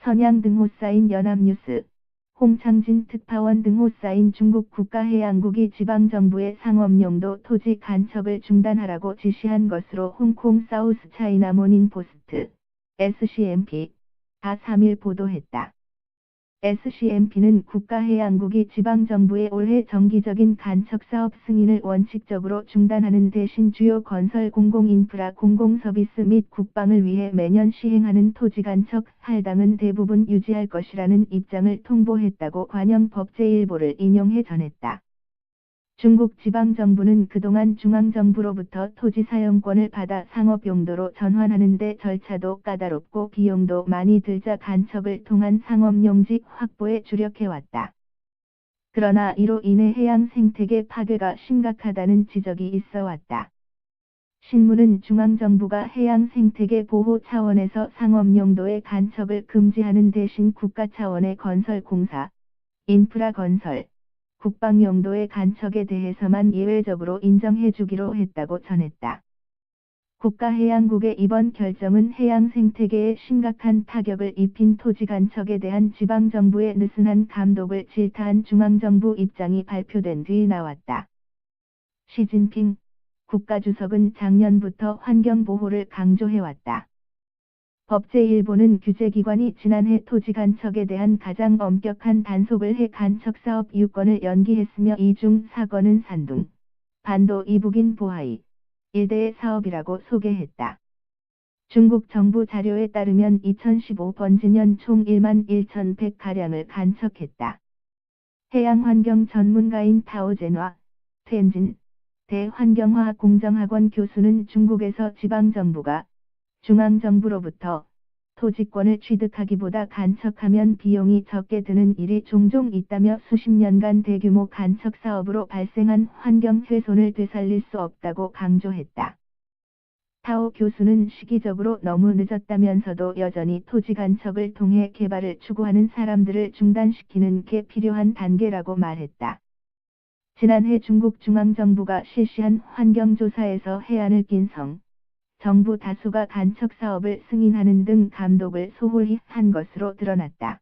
선양 등호 쌓인 연합뉴스, 홍창진 특파원 등호 쌓인 중국 국가해양국이 지방정부의 상업용도 토지 간척을 중단하라고 지시한 것으로 홍콩 사우스 차이나 모닝포스트, SCMP,가 3일 보도했다. SCMP는 국가해양국이 지방정부의 올해 정기적인 간척사업 승인을 원칙적으로 중단하는 대신 주요 건설 공공인프라 공공서비스 및 국방을 위해 매년 시행하는 토지간척 할당은 대부분 유지할 것이라는 입장을 통보했다고 관영법제일보를 인용해 전했다. 중국 지방정부는 그동안 중앙정부로부터 토지 사용권을 받아 상업용도로 전환하는 데 절차도 까다롭고 비용도 많이 들자 간척을 통한 상업용지 확보에 주력해왔다. 그러나 이로 인해 해양 생태계 파괴가 심각하다는 지적이 있어왔다. 신문은 중앙정부가 해양 생태계 보호 차원에서 상업용도의 간척을 금지하는 대신 국가 차원의 건설 공사, 인프라 건설, 국방 용도의 간척에 대해서만 예외적으로 인정해주기로 했다고 전했다. 국가해양국의 이번 결정은 해양 생태계에 심각한 타격을 입힌 토지 간척에 대한 지방정부의 느슨한 감독을 질타한 중앙정부 입장이 발표된 뒤 나왔다. 시진핑 국가주석은 작년부터 환경보호를 강조해왔다. 법제일보는 규제기관이 지난해 토지 간척에 대한 가장 엄격한 단속을 해 간척사업 6건을 연기했으며 이 중 4건은 산둥, 반도 이북인 보하이, 일대의 사업이라고 소개했다. 중국 정부 자료에 따르면 2015 번지년 총 11,100가량을 간척했다. 해양환경 전문가인 타오젠화, 텐진, 대환경화학공정학원 교수는 중국에서 지방정부가 중앙정부로부터 토지권을 취득하기보다 간척하면 비용이 적게 드는 일이 종종 있다며 수십 년간 대규모 간척 사업으로 발생한 환경 훼손을 되살릴 수 없다고 강조했다. 타오 교수는 시기적으로 너무 늦었다면서도 여전히 토지 간척을 통해 개발을 추구하는 사람들을 중단시키는 게 필요한 단계라고 말했다. 지난해 중국 중앙정부가 실시한 환경조사에서 해안을 낀 정부 다수가 간척 사업을 승인하는 등 감독을 소홀히 한 것으로 드러났다.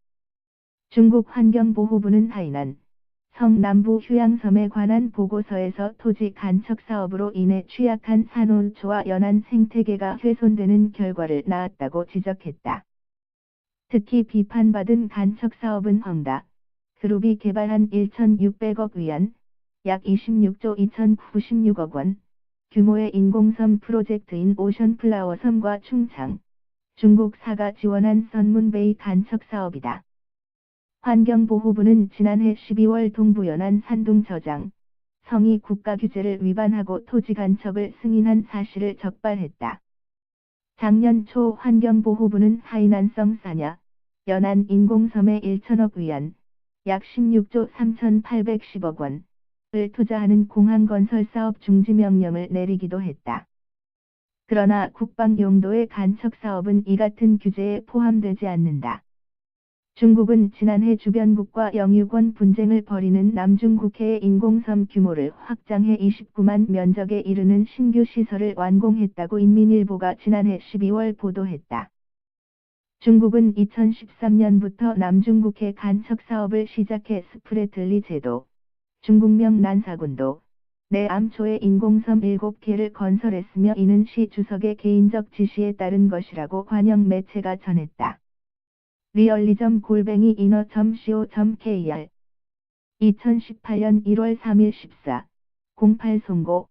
중국 환경보호부는 하이난, 성남부 휴양섬에 관한 보고서에서 토지 간척 사업으로 인해 취약한 산호초와 연안 생태계가 훼손되는 결과를 낳았다고 지적했다. 특히 비판받은 간척 사업은 헝다 그룹이 개발한 1,600억 위안, 약 26조 2,096억 원, 규모의 인공섬 프로젝트인 오션플라워 섬과 충창, 중국사가 지원한 선문베이 간척 사업이다. 환경보호부는 지난해 12월 동부연안 산둥저장, 성이 국가규제를 위반하고 토지 간척을 승인한 사실을 적발했다. 작년 초 환경보호부는 하이난성 사냐, 연안 인공섬에 1,000억 위안, 약 16조 3,810억 원, 을 투자하는 공항건설 사업 중지 명령을 내리기도 했다. 그러나 국방 용도의 간척 사업은 이 같은 규제에 포함되지 않는다. 중국은 지난해 주변국과 영유권 분쟁을 벌이는 남중국해의 인공섬 규모를 확장해 29만 면적에 이르는 신규 시설을 완공했다고 인민일보가 지난해 12월 보도했다. 중국은 2013년부터 남중국해 간척 사업을 시작해 스프레틀리 제도, 중국명 난사군도, 내암초에 인공섬 7개를 건설했으며 이는 시 주석의 개인적 지시에 따른 것이라고 관영 매체가 전했다. 리얼리점@inner.co.kr 2018년 1월 3일 14, 08 송고